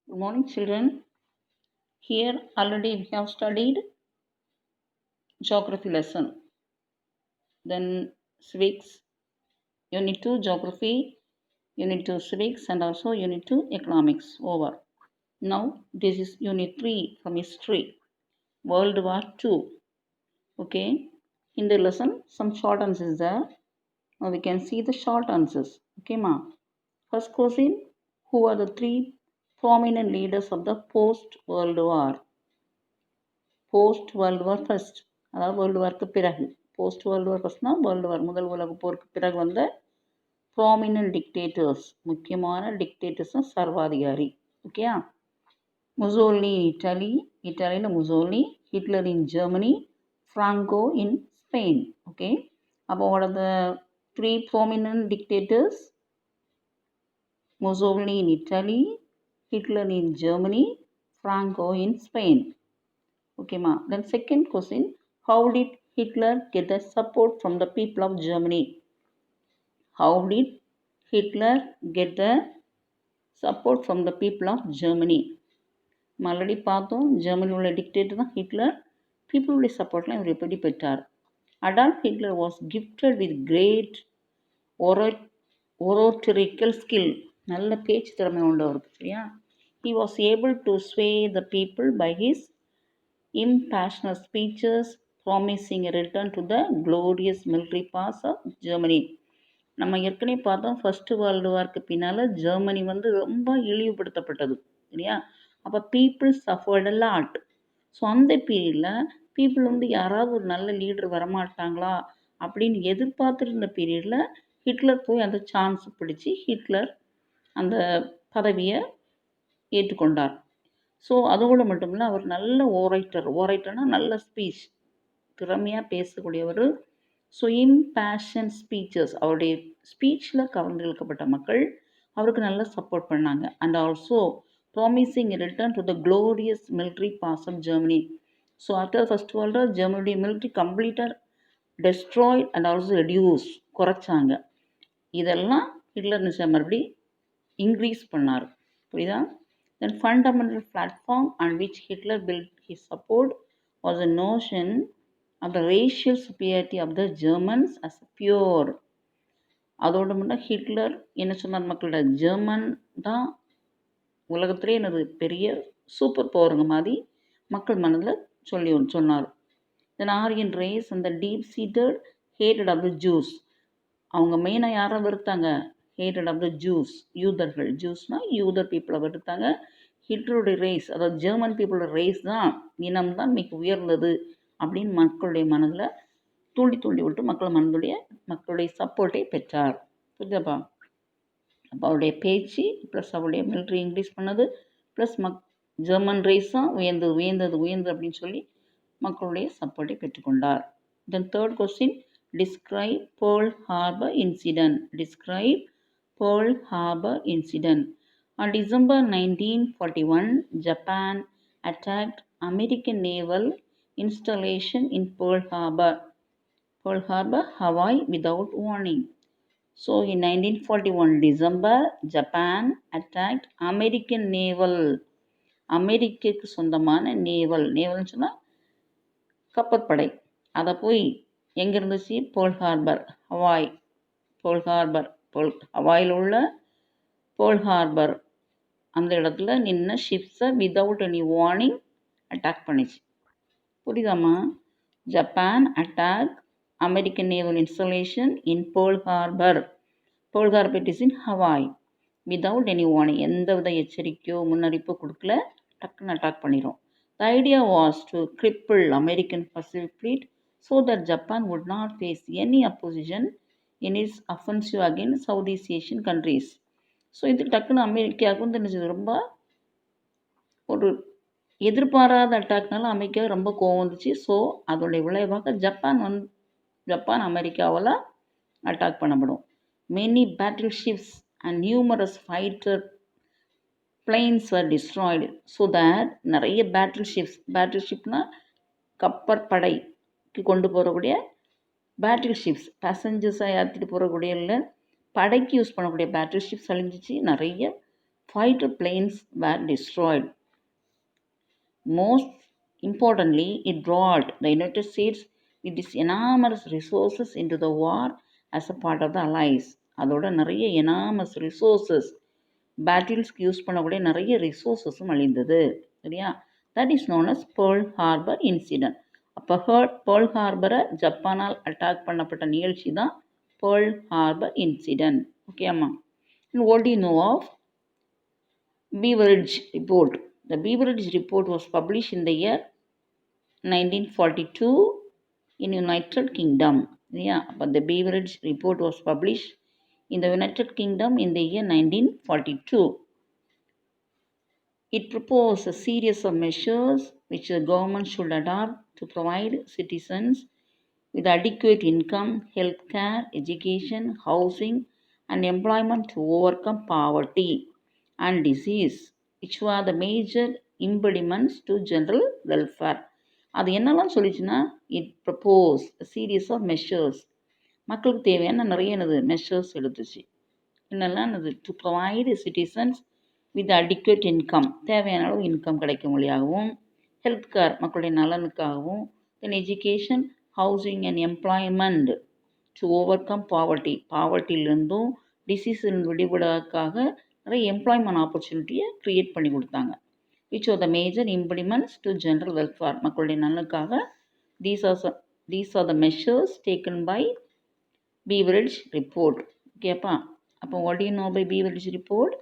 Good morning, children. Here already we have studied geography lesson, then civics, unit 2 geography, unit 2 civics, and also unit 2 economics. Over. Now this is unit 3 from history, World War II. Okay. In the lesson, some short answers there. Now we can see the short answers. Okay, ma. First question: who are the three prominent leaders of the post-World War? Post world war first, அதாவது world வார்க்கு பிறகு. Post world war ஃபர்ஸ்ட்னா world war முதல் உலக போருக்கு பிறகு வந்த prominent dictators, முக்கியமான டிக்டேட்டர்ஸும் சர்வாதிகாரி. ஓகேயா? முசோலினி இட்டாலி, இட்டாலியில் Mussolini. Hitler in Germany, Franco in Spain. Okay, அப்போ what are the three prominent dictators? Mussolini in Italy, Hitler in Germany, Franco in Spain. Okay, ma. Then second question, how did Hitler get the support from the people of Germany? How did Hitler get the support from the people of Germany? Already பார்த்தோம், ஜெர்மனியோட dictator தான் Hitler. பீப்புளுடைய சப்போர்ட்லாம் இவர் எப்படி பெற்றார்? Adolf Hitler was gifted with great oratorical skill. நல்ல பேச்சு திறமை உண்டு அவருக்கு, சரியா? He was able to sway the people by his impassioned speeches promising a return to the glorious military past of Germany. நம்ம ஏற்கனவே பார்த்தோம், ஃபர்ஸ்ட் வேர்ல்டு வார்க்கு பின்னால் ஜெர்மனி ரொம்ப இழிவுபடுத்தப்பட்டது, சரியா? அப்போ people suffered a lot. So அந்த பீரியடில் பீப்புள் யாராவது ஒரு நல்ல லீடர் வரமாட்டாங்களா அப்படின்னு எதிர்பார்த்துருந்த பீரியடில் ஹிட்லர் போய் அந்த சான்ஸ் பிடிச்சி ஹிட்லர் அந்த பதவியை ஏற்றுக்கொண்டார். ஸோ அதோடு மட்டும் இல்லை, அவர் நல்ல ஓரைட்டர்னா நல்ல ஸ்பீச், திறமையாக பேசக்கூடியவர். ஸோ இம்பேஷன் ஸ்பீச்சஸ், அவருடைய ஸ்பீச்சில் கவர்ந்து இழுக்கப்பட்ட மக்கள் அவருக்கு நல்லா சப்போர்ட் பண்ணாங்க. And also promising return to the glorious military past of Germany. So after first world war ஜெர்மனியுடைய மிலிட்ரி கம்ப்ளீட்டாக டெஸ்ட்ராய்ட் அண்ட் ஆல்சோ ரெடியூஸ், குறைச்சாங்க. இதெல்லாம் ஹிட்லர் மறுபடி இன்க்ரீஸ் பண்ணார். புரியுதா? Then fundamental platform on which Hitler built his support was the notion of the racial superiority of the Germans as pure. அதோடு மட்டும் Hitler என்ன சொன்னார் மக்களோட, ஜெர்மன் தான் உலகத்திலே என்னது பெரிய சூப்பர் பவருங்க மாதிரி மக்கள் மனதில் சொன்னார். தென் ஆரியன் ரேஸ் அந்த டீப் சீட்டட் ஹேட்டட் ஆஃப் த ஜூஸ். அவங்க மெயினாக யாரை வெறுத்தாங்க? ஹேட்டட் ஆஃப் த ஜூஸ், யூதர்கள். ஜூஸ்னால் யூதர் பீப்புளை வெறுத்தாங்க. ஹிட்லருடைய ரேஸ், அதாவது ஜெர்மன் பீப்புளோட ரேஸ் தான், இனம் தான் மிக உயர்ந்தது அப்படின்னு மக்களுடைய மனதில் தூண்டி விட்டு மக்களுடைய சப்போர்ட்டை பெற்றார். புரியுதாப்பா? அப்போ அவருடைய பேச்சு ப்ளஸ் அவருடைய மிலிட்ரி இன்க்ரீஸ் பண்ணது ப்ளஸ் ஜெர்மன் ரேஸ் தான் உயர்ந்தது அப்படின்னு சொல்லி மக்களுடைய சப்போர்ட்டை பெற்றுக்கொண்டார். Then third question, describe Pearl Harbor incident. Describe Pearl Harbor incident. On December 1941, Japan attacked American naval installation in Pearl Harbor, Hawaii, without warning. So in 1941 December, Japan attacked American naval, அமெரிக்காவுக்கு சொந்தமான நேவல்னு சொன்னால் கப்பற்படை. அதை போய் எங்கே இருந்துச்சு? Pearl harbour, Hawaii. ஹவாயில் உள்ள pearl harbour அந்த இடத்துல நின்ன ஷிப்ஸை வித்தவுட் எனி வார்னிங் அட்டாக் பண்ணிச்சு. புரியுதாம்மா? Japan attack American naval installation in Pearl Harbour. Pearl Harbour it is in Hawaii. Without any warning, எந்த வித எச்சரிக்கையோ முன்னறிப்போ கொடுக்கல, டக்குன்னு அட்டாக் பண்ணிடும். The idea was to cripple American Pacific fleet so that Japan would not face any opposition in its offensive against south east Asian countries. So இது டக்குன்னு அமெரிக்காவுக்கும் தெரிஞ்சது, ரொம்ப ஒரு எதிர்பாராத அட்டாக்னால அமெரிக்காவுக்கு ரொம்ப கோவம் வந்துச்சு. ஸோ அதோடைய விளைவாக ஜப்பான் அமெரிக்காவால் அட்டாக் பண்ணப்படும். Many battle ships and numerous fighter planes are destroyed. So that நிறைய பேட்டில் ஷிப்னால் கப்பற்படைக்கு கொண்டு போகக்கூடிய பேட்டில் ஷிப்ஸ், பேசஞ்சர்ஸாக ஏற்றிட்டு போகக்கூடிய இல்லை, படைக்கு யூஸ் பண்ணக்கூடிய பேட்டில் ஷிப்ஸ் அழிஞ்சிச்சு. நிறைய fighter planes were destroyed. Most importantly, it brought the United States with its enormous resources into the war as a part of the Allies. அதோட நிறைய enormous resources, பேட்டில்ஸ்க்கு யூஸ் பண்ணக்கூடிய நிறைய ரிசோர்ஸஸும் அழிந்தது. சரியா? That is known as Pearl Harbor incident. அப்போ Pearl ஹார்பரை ஜப்பானால் அட்டாக் பண்ணப்பட்ட நிகழ்ச்சி தான் பேர்ல் ஹார்பர் இன்சிடென்ட். ஓகே அம்மா. And what do you know of Beveridge Report? The Beveridge Report was published in the year 1942 in United Kingdom. Yeah, but the Beveridge Report was published in the United Kingdom in the year 1942. It proposed a series of measures which the government should adopt to provide citizens with adequate income, health care, education, housing, and employment to overcome poverty and disease, which were the major impediments to general welfare. அது என்னெல்லாம் சொல்லிச்சுன்னா, it proposed series of measures, மக்களுக்கு தேவையான நிறைய measures எடுத்துச்சு. என்னெல்லாம் என்னது? To provide citizens with adequate income, தேவையான அளவு இன்கம் கிடைக்கும் வழியாகவும், ஹெல்த் கேர் மக்களுடைய நலனுக்காகவும், then education, housing and employment to overcome poverty, பாவர்ட்டியிலிருந்தும் டிசீஸிலிருந்து விடுபடுவதற்காக நிறைய எம்ப்ளாய்மெண்ட் ஆப்பர்ச்சுனிட்டியை க்ரியேட் பண்ணி கொடுத்தாங்க. Which are the major implements to general welfare, மக்களுடைய நலனுக்காக. These are the measures taken by Beveridge Report. ஓகேப்பா. அப்போ what do you know by Beveridge Report?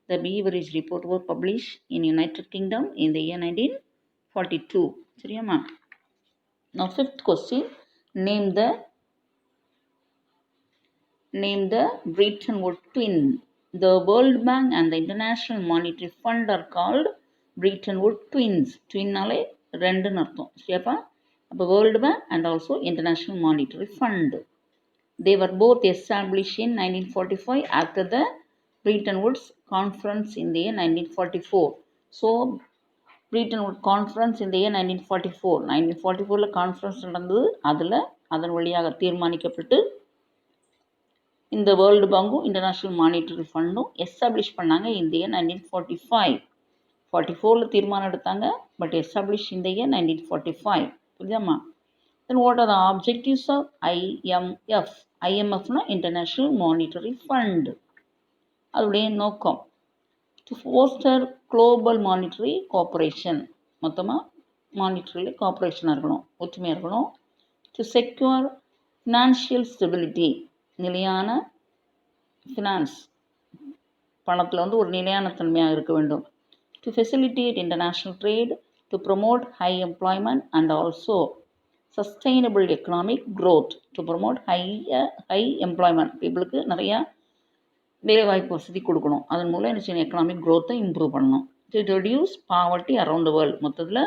The Beveridge Report was published in United Kingdom in the year 1942. சரியாம்மா? Now fifth question. Name the Bretton Woods twins. The World Bank and the International Monetary Fund are called Bretton Woods twins. Twinனாலே ரெண்டுன்னு அர்த்தம். சரியாப்பா? அப்போ World Bank and also International Monetary Fund. They were both established in 1945 after the Bretton Woods Conference in the year 1944. So, Bretton Woods Conference in the year 1944. 1944 conference நடந்தது. அதன் வழியாக தீர்மானிக்கப்பட்டு இந்த world பேங்கும் international monetary ஃபண்டும் establish பண்ணாங்க இந்த year 1945. 44 தீர்மானம் எடுத்தாங்க, பட் எஸ்டாப்ளிஷ் இந்த இயர் 1945. புரியுதாம்மா? Then what are the objectives of IMF? IMFனா இன்டர்நேஷ்னல் மானிட்டரி ஃபண்ட். அதோடைய நோக்கம் to foster global monetary cooperation, மொத்தமாக மானிட்டரியில் கோஆப்ரேஷனாக இருக்கணும், ஒற்றுமையாக இருக்கணும். டு செக்யூர் ஃபினான்ஷியல் ஸ்டெபிலிட்டி, நிலையான ஃபினான்ஸ், பணத்தில் ஒரு நிலையான தன்மையாக இருக்க வேண்டும். To facilitate international trade, to promote high employment and also sustainable economic growth, to promote high employment, பீப்புளுக்கு நிறையா வேலைவாய்ப்பு வசதி கொடுக்கணும், அதன் மூலம் என்ன செய்யணும்? எக்கனாமிக் க்ரோத்தை இம்ப்ரூவ் பண்ணணும். To reduce poverty around the world, மொத்தத்தில்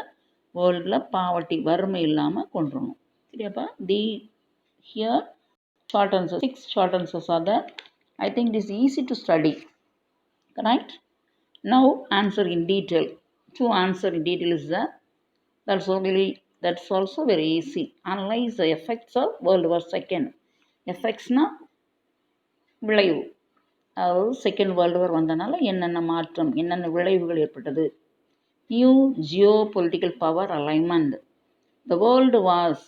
வேர்ல்டில் பாவர்ட்டி வறுமை இல்லாமல் கொண்டு வரணும். சரியாப்பா? Here short answer 6 short answers are there. I think it is easy to study. Correct? Now answer in detail. To answer in detail is there. That's also very easy. Analyze the effects of World War II. எஃபெக்ட்ஸ்னா விளைவு, அதாவது second world war வந்தனால என்னென்ன மாற்றம், என்னென்ன விளைவுகள் ஏற்பட்டது. New geopolitical power alignment. The world was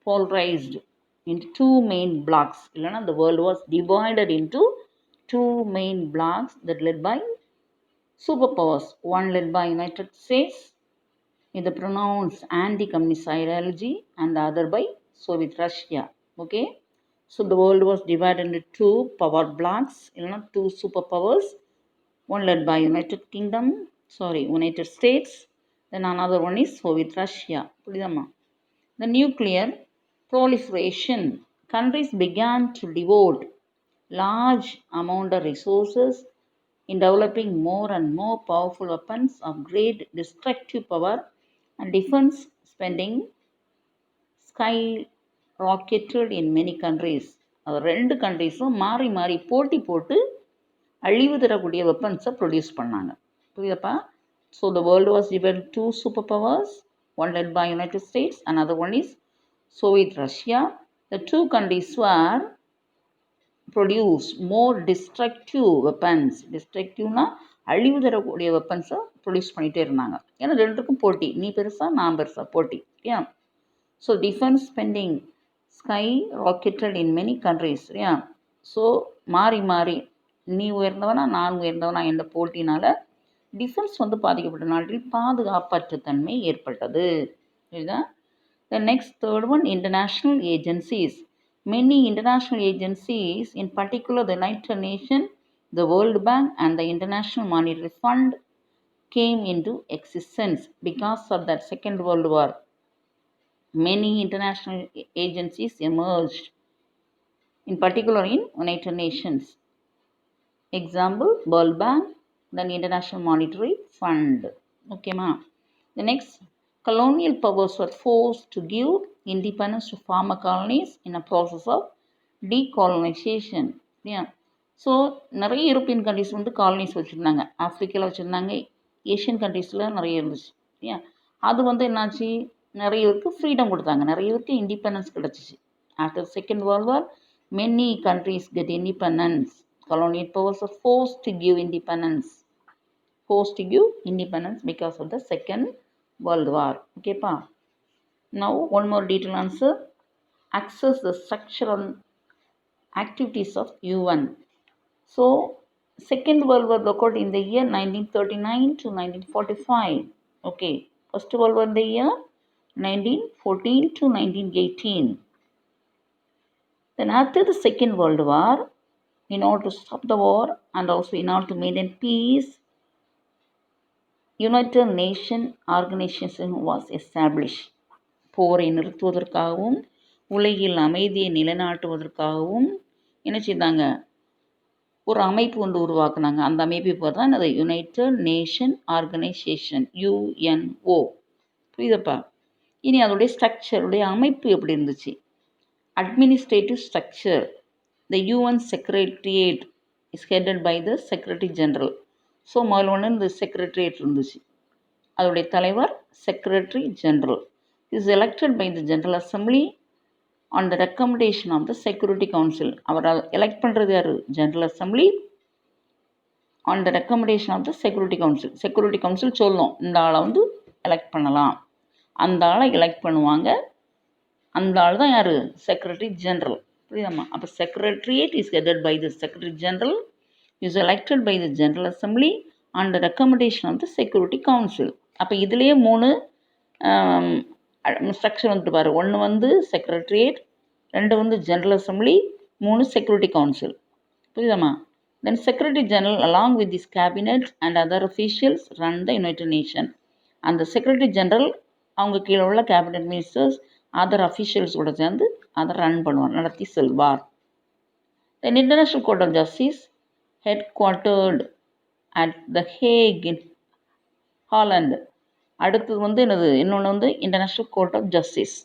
polarised into two main blocks. இல்லைனா the world was divided into two main blocks that led by superpowers. One led by United States with the pronounced anti-communist ideology and the other by Soviet Russia. Okay, so the world was divided into two power blocks, two superpowers. One led by United States, then another one is Soviet Russia. புரியுதாம்மா? The nuclear proliferation. Countries began to devote large amount of resources in developing more and more powerful weapons of great destructive power, and defense spending skyrocketed in many countries. அது ரெண்டு கண்ட்ரீஸும் மாறி மாறி போட்டி போட்டு அழிவு தரக்கூடிய வெப்பன்ஸை produce பண்ணாங்க. புரியுதப்பா? So the world was divided two super powers, one led by United States, another one is Soviet Russia. The two countries were produce more destructive weapons. Destructiveனா அழிவு தரக்கூடிய வெப்பன்ஸை ப்ரொடியூஸ் பண்ணிகிட்டே இருந்தாங்க. ஏன்னா ரெண்டுக்கும் போட்டி, நீ பெருசா நான் பெருசா போட்டி. ஏன் so defence spending sky rocketed in many countries. ஏன் ஸோ மாறி மாறி நீ உயர்ந்தவனா நான் உயர்ந்தவனா என்ற போட்டினால டிஃபென்ஸ் வந்து பாதிக்கப்பட்ட நாட்டில் பாதுகாப்பற்ற தன்மை ஏற்பட்டது. இதுதான். The next third one, international agencies. Many international agencies, in particular the United Nations, the World Bank and the International Monetary Fund came into existence because of that Second World War. Many international agencies emerged, in particular in United Nations. Example, World Bank, then International Monetary Fund. Okay, ma. The next, colonial powers were forced to give independence to former colonies in a process of decolonization. Yeah. So நிறைய European countries வந்து colonies வச்சுருந்தாங்க. ஆஃப்ரிக்காவில் வச்சுருந்தாங்க, Asian கண்ட்ரீஸில் நிறைய இருந்துச்சு. ஏன் அது வந்து என்னாச்சு, நிறைய பேருக்கு ஃப்ரீடம் கொடுத்தாங்க, நிறைய பேருக்கு இண்டிபெண்டன்ஸ் கிடச்சிச்சு. After second world war many countries get independence. Colonial powers are forced to give independence because of the Second World War. Okay, pa. Now one more detailed answer. Access the structural activities of UN. So Second World War occurred in the year 1939 to 1945. Okay, First World War in the year 1914 to 1918. Then after the Second World War, in order to stop the war and also in order to maintain peace, United Nations Organization was established. போரை நிறுத்துவதற்காகவும் உலகில் அமைதியை நிலைநாட்டுவதற்காகவும் என்ன செய்தாங்க, ஒரு அமைப்பு ஒன்று உருவாக்குனாங்க. அந்த அமைப்பு பேர் தான் அது யுனைடெட் நேஷன் ஆர்கனைசேஷன், UNO. புரியுதப்பா? இனி அதோடைய ஸ்ட்ரக்சருடைய அமைப்பு எப்படி இருந்துச்சு? Administrative structure. The UN Secretariat is headed by the Secretary General. So முதல்ல ஒன்று இந்த செக்ரட்டரியேட் இருந்துச்சு, அதோடைய தலைவர் secretary general. Is elected by the general assembly on the recommendation of the security council. அவர் எலெக்ட் பண்ணுறது யார்? General assembly on the recommendation of the security council. Security council சொல்லும் இந்த ஆளை வந்து எலெக்ட் பண்ணலாம், அந்த ஆளை எலெக்ட் பண்ணுவாங்க. அந்த ஆள் தான் யார்? Secretary general. புரியுதாம்மா? அப்போ secretariat is headed by the secretary general, is elected by the general assembly and recommendation of the security council. அப்போ இதுலேயே 3 ஸ்ட்ரக்சர் வந்துட்டு பாரு. 1 வந்து செக்ரட்டரியேட், 2 வந்து ஜெனரல் அசம்பிளி, 3 செக்யூரிட்டி கவுன்சில். புரியுதாம்மா? Then secretary general along with this cabinet and other officials run the United Nation. அந்த secretary general அவங்க கீழே உள்ள கேபினட் மினிஸ்டர்ஸ் அதர் அஃபீஷியல்ஸோட சேர்ந்து அதை ரன் பண்ணுவார், நடத்தி செல்வார். Then international court of justice headquartered at the Hague in Holland. அடுத்தது வந்து என்னது, இன்னொன்று வந்து இன்டர்நேஷ்னல் கோர்ட் ஆஃப் ஜஸ்டிஸ்.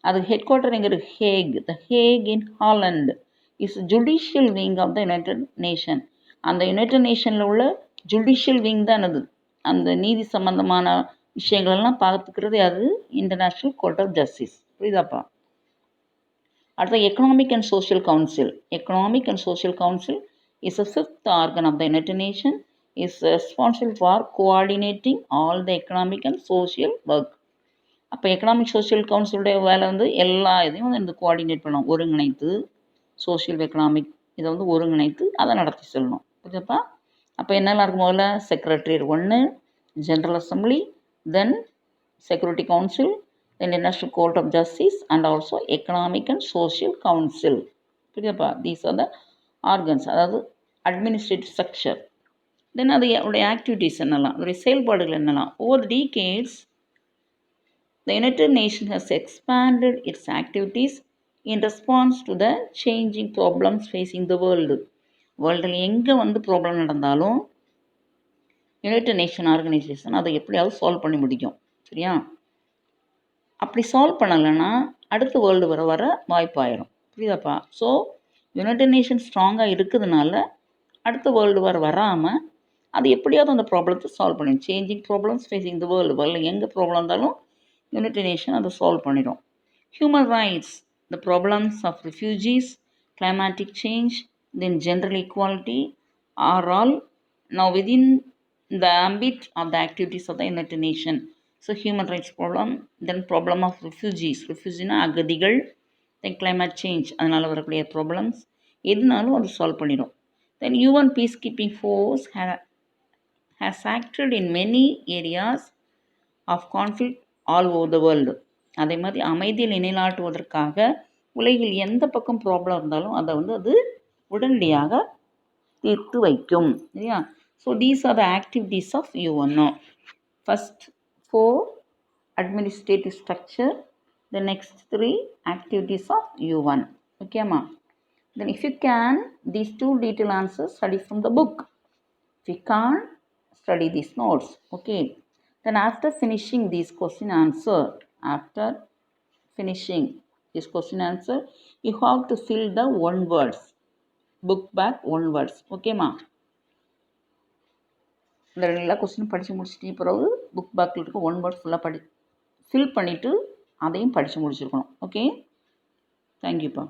அது ஹெட் குவார்ட்டர் எங்கே இருக்குது? Hague. The Hague in Holland is judicial wing of the United Nation. அந்த யுனைடெட் நேஷனில் உள்ள ஜுடிஷியல் விங் தான் என்னது, அந்த நீதி சம்பந்தமான விஷயங்களெல்லாம் பார்த்துக்கிறது யாரு? International court of justice. புரியுதாப்பா? அடுத்த economic and social council. Economic and social council is a fifth organ of the United Nations, is responsible for coordinating all the economic and social work. அப்போ எக்கனாமிக் சோஷியல் கவுன்சிலுடைய வேலை வந்து எல்லா இதையும் வந்து இந்த coordinate பண்ணணும், ஒருங்கிணைத்து சோஷியல் எக்கனாமிக் இதை வந்து ஒருங்கிணைத்து அதை நடத்தி செல்லணும். புரியுதுப்பா? அப்போ என்னெல்லாம் இருக்கும்? முதல்ல secretariat 1, general assembly, then security council, then international court of justice and also economic and social council. புரியுதுப்பா? தீஸ் ஆர் த ஆர்கன்ஸ், அதாவது அட்மினிஸ்ட்ரேட்டிவ் ஸ்ட்ரக்சர். தென் அதோடைய ஆக்டிவிட்டீஸ் என்னெல்லாம், அதோடைய செயல்பாடுகள் என்னெல்லாம்? Over decades the United Nations has expanded its activities in response to the changing problems facing the world. வேர்ல்டில் எங்கே வந்து ப்ராப்ளம் நடந்தாலும் யுனைடெட் நேஷன் ஆர்கனைசேஷன் அதை எப்படியாவது சால்வ் பண்ணி முடிக்கும். சரியா? அப்படி சால்வ் பண்ணலைன்னா அடுத்த வேர்ல்டு வர வாய்ப்பாயிரும். புரியுதாப்பா? ஸோ யுனைடெட் நேஷன் ஸ்ட்ராங்காக இருக்கிறதுனால அடுத்த வேர்ல்டு வராமல் அது எப்படியாவது அந்த ப்ராப்ளத்தை சால்வ் பண்ணிடும். Changing problems facing the world எங்கே ப்ராப்ளம் இருந்தாலும் யுனைடெட் நேஷன் அதை சால்வ் பண்ணிடும். Human rights, the problems of refugees, climatic change, then gender equality are all Now within the ambit of the activities of the United Nations, so human rights problem, then problem of refugees அகதிகள், then climate change அதனால் வரக்கூடிய problems எதுனாலும் அது solve பண்ணிடும். Then UN peacekeeping force has acted in many areas of conflict all over the world. அதே மாதிரி அமைதியை நிலைநாட்டுவதற்காக உலகில் எந்த பக்கம் ப்ராப்ளம் இருந்தாலும் அதை அது உடனடியாக தீர்த்து வைக்கும். சரியா? So these are the activities of UNO. First 4 administrative structure, the next 3 activities of UN. Okay ma? Then if you can, these 2 detailed answers study from the book. If you can't, study these notes. Okay? Then after finishing this question answer, you have to fill the one words, book back one words. Okay ma? இந்த எல்லா கொஸ்டினும் படித்து முடிச்சுட்டு பிறகு book பேக்கில் இருக்க one word ஃபுல்லாக fill பண்ணிவிட்டு அதையும் படித்து முடிச்சிருக்கணும். ஓகே, தேங்க்யூப்பா.